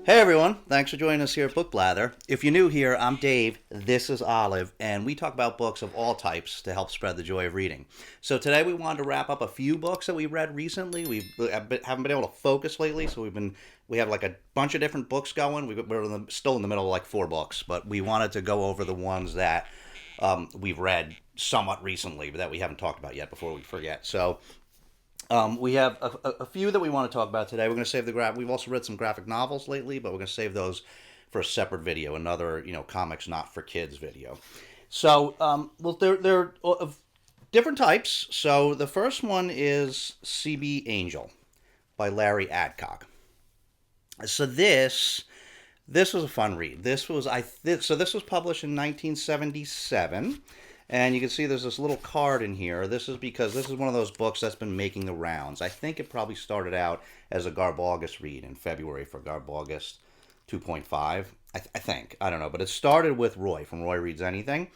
Hey everyone, thanks for joining us here at Book Blather. If you're new here, I'm Dave, this is Olive, and we talk about books of all types to help spread the joy of reading. So today we wanted to wrap up a few books that we read recently. We haven't been able to focus lately, so we have like a bunch of different books going. Still in the middle of like four books, but we wanted to go over the ones that we've read somewhat recently, but that we haven't talked about yet before we forget. So we have a few that we want to talk about today. We're going to save We've also read some graphic novels lately, but we're going to save those for a separate video, another comics not for kids video. So, well, they're of different types. So the first one is CB Angel by Larry Adcock. So this was a fun read. This was published in 1977. And you can see there's this little card in here. This is because this is one of those books that's been making the rounds. I think it probably started out as a Garb August read in February for Garb August 2.5. I think. I don't know. But it started with Roy from Roy Reads Anything.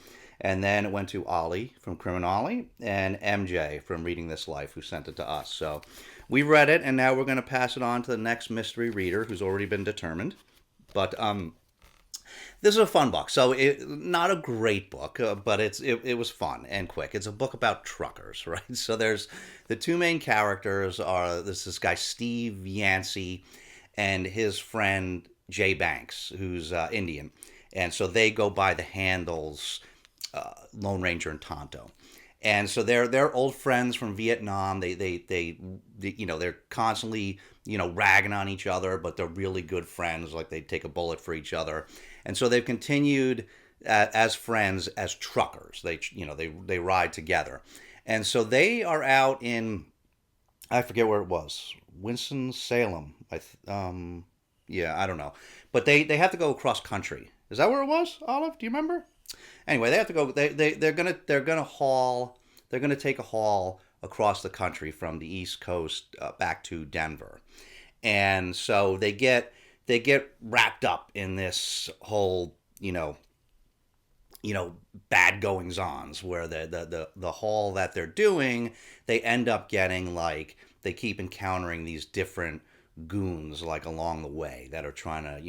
And then it went to Ollie from Criminale and MJ from Reading This Life, who sent it to us. So we read it, and now we're going to pass it on to the next mystery reader who's already been determined. But this is a fun book. So not a great book, but it was fun and quick. It's a book about truckers, right? So there's the two main characters are this guy Steve Yancey and his friend Jay Banks, who's Indian, and so they go by the handles Lone Ranger and Tonto. And so they're old friends from Vietnam. They're constantly ragging on each other, but they're really good friends. Like they take a bullet for each other, and so they've continued as friends as truckers. They ride together, and so they are out in, I forget where it was, Winston Salem. Yeah, I don't know, but they have to go across country. Is that where it was, Olive? Do you remember? Anyway, they have to go. They're gonna take a haul across the country from the East Coast back to Denver, and so they get wrapped up in this whole bad goings ons where the haul that they're doing, they end up getting, like, they keep encountering these different goons like along the way that are trying to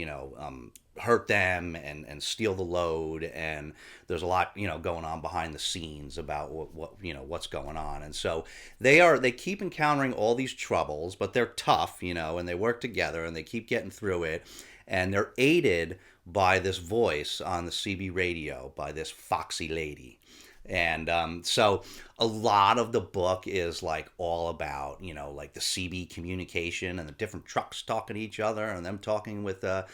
hurt them and steal the load, and there's a lot going on behind the scenes about what's going on. And so they keep encountering all these troubles, but they're tough, and they work together and they keep getting through it, and they're aided by this voice on the CB radio by this foxy lady. And so a lot of the book is like all about like the CB communication and the different trucks talking to each other and them talking with the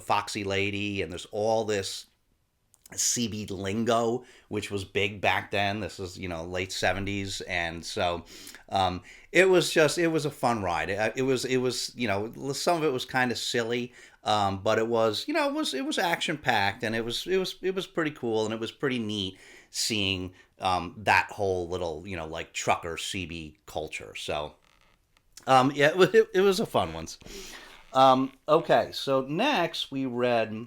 foxy lady, and there's all this CB lingo, which was big back then. This is late 70s, and so it was a fun ride. It was some of it was kind of silly, but it was action packed, and it was pretty cool, and it was pretty neat seeing that whole little like trucker CB culture. So yeah, it was a fun one. Okay, so next we read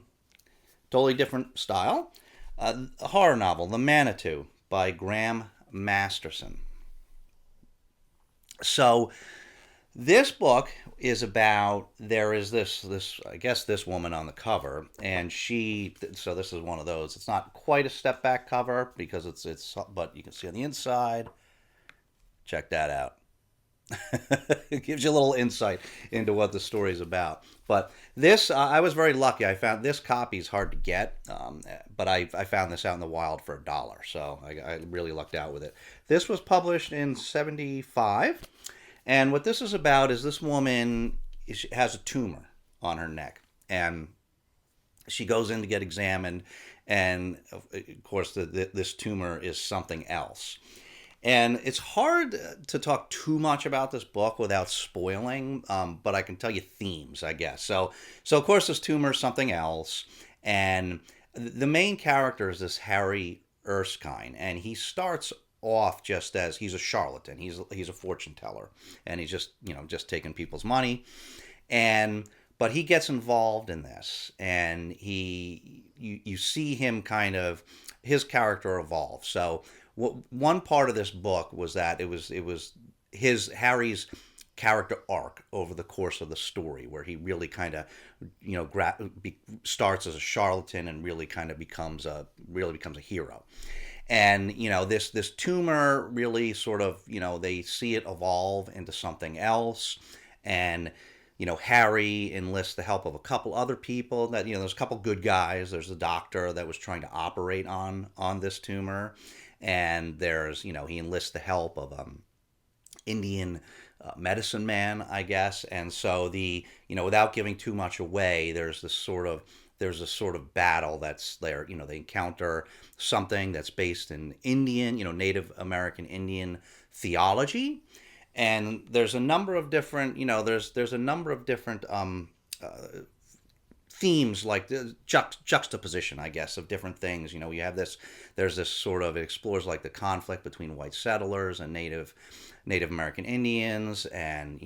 totally different style, a horror novel, The Manitou by Graham Masterson. So this book is about, there is this I guess this woman on the cover, and so this is one of those. It's not quite a step back cover because it's but you can see on the inside. Check that out. It gives you a little insight into what the story is about. But this, I was very lucky. I found this copy is hard to get, but I found this out in the wild for $1, so I really lucked out with it. This was published in '75, and what this is about is this woman has a tumor on her neck, and she goes in to get examined, and of course this tumor is something else. And it's hard to talk too much about this book without spoiling, but I can tell you themes, I guess. So of course, this tumor is something else, and the main character is this Harry Erskine, and he starts off just as he's a charlatan. He's a fortune teller, and he's just taking people's money, but he gets involved in this, and you see him kind of, his character evolve. So one part of this book was that it was Harry's character arc over the course of the story, where he really kind of, starts as a charlatan and really becomes a hero. And this tumor really sort of, they see it evolve into something else. And Harry enlists the help of a couple other people. That there's a couple good guys. There's the doctor that was trying to operate on this tumor, and there's he enlists the help of Indian medicine man, I guess. And so without giving too much away, there's a sort of battle that's there. They encounter something that's based in Indian, Native American Indian theology, and there's a number of different, there's a number of different themes, like the juxtaposition, I guess, of different things. You have there's this sort of, it explores like the conflict between white settlers and Native American Indians, and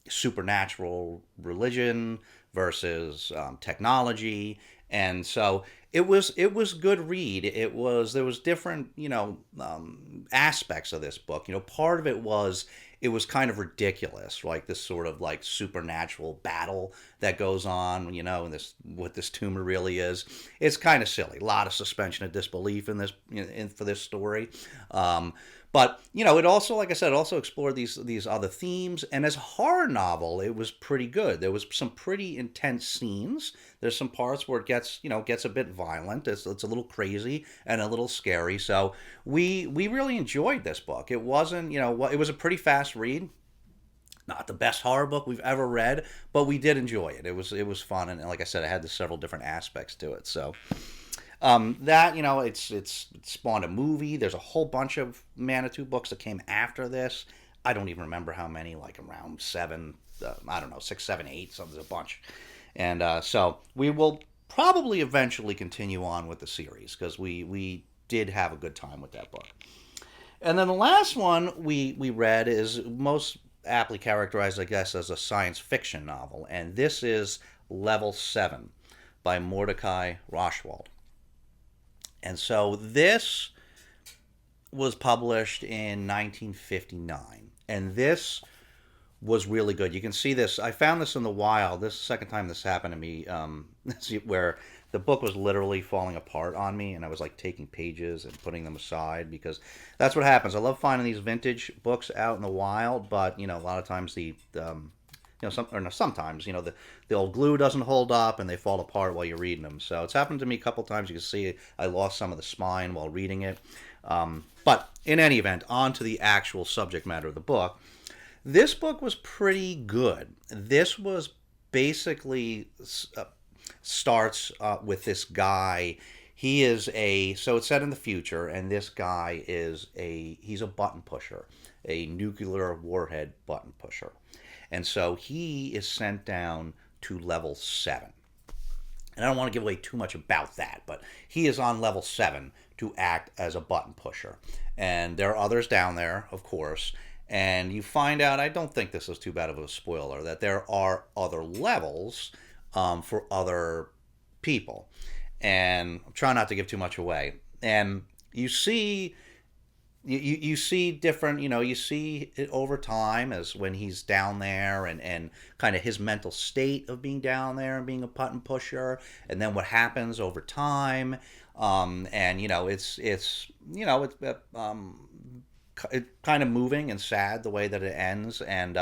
supernatural religion versus technology. And so it was good read. There was different aspects of this book. Part of it was kind of ridiculous, like this sort of like supernatural battle that goes on, and what this tumor really is. It's kind of silly. A lot of suspension of disbelief in this, for this story. But it also, like I said, it also explored these other themes. And as a horror novel, it was pretty good. There was some pretty intense scenes. There's some parts where it gets a bit violent. It's a little crazy and a little scary. So we really enjoyed this book. It wasn't, it was a pretty fast read. Not the best horror book we've ever read, but we did enjoy it. It was fun, and like I said, it had several different aspects to it. So. It's spawned a movie. There's a whole bunch of Manitou books that came after this. I don't even remember how many, like around 7, I don't know, 6, 7, 8, so there's a bunch. And so we will probably eventually continue on with the series, because we did have a good time with that book. And then the last one we read is most aptly characterized, I guess, as a science fiction novel, and this is Level 7 by Mordecai Rochwald. And so this was published in 1959, and this was really good. You can see this. I found this in the wild. This is the second time this happened to me, where the book was literally falling apart on me, and I was like taking pages and putting them aside, because that's what happens. I love finding these vintage books out in the wild, but a lot of times sometimes the old glue doesn't hold up and they fall apart while you're reading them. So it's happened to me a couple times. You can see I lost some of the spine while reading it. But in any event, on to the actual subject matter of the book. This book was pretty good. This was basically starts with this guy. So it's set in the future, and this guy he's a button pusher, a nuclear warhead button pusher. And so he is sent down to level 7. And I don't want to give away too much about that, but he is on level 7 to act as a button pusher. And there are others down there, of course. And you find out, I don't think this is too bad of a spoiler, that there are other levels for other people. And I'm trying not to give too much away. And you see different, you see it over time, as when he's down there, and kind of his mental state of being down there and being a button pusher, and then what happens over time. And it's kind of moving and sad the way that it ends. And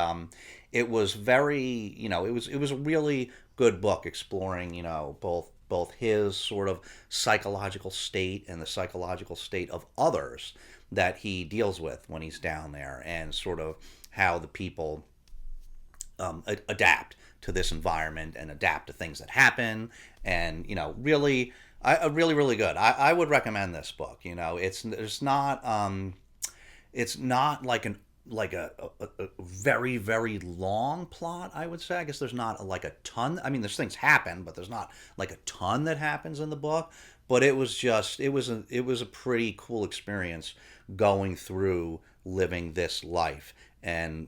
it was very, it was a really good book exploring, both his sort of psychological state and the psychological state of others that he deals with when he's down there, and sort of how the people adapt to this environment and adapt to things that happen. And really, really good. I would recommend this book. It's not like a very, very long plot, I would say. I guess there's not like a ton. I mean, there's things happen, but there's not like a ton that happens in the book. But it was a pretty cool experience going through living this life, and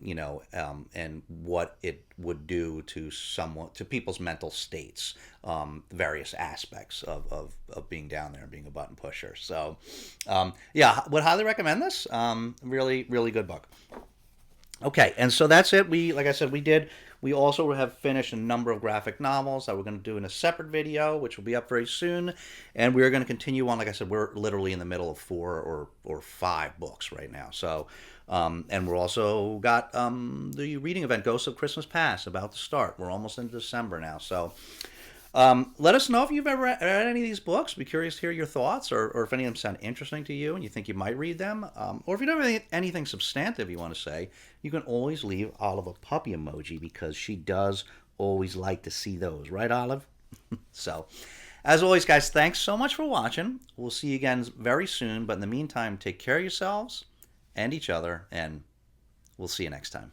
and what it would do to people's mental states, various aspects of being down there and being a button pusher. So, would highly recommend this. Really, really good book. Okay, and so that's it. Like I said, we also have finished a number of graphic novels that we're going to do in a separate video, which will be up very soon. And we're going to continue on. Like I said, we're literally in the middle of 4 or 5 books right now. So, and we're also got the reading event, Ghosts of Christmas Past, about to start. We're almost into December now. So, let us know if you've ever read any of these books. Be curious to hear your thoughts, or if any of them sound interesting to you and you think you might read them. Or if you don't have anything substantive you want to say, you can always leave Olive a puppy emoji because she does always like to see those. Right, Olive? So, as always, guys, thanks so much for watching. We'll see you again very soon. But in the meantime, take care of yourselves and each other, and we'll see you next time.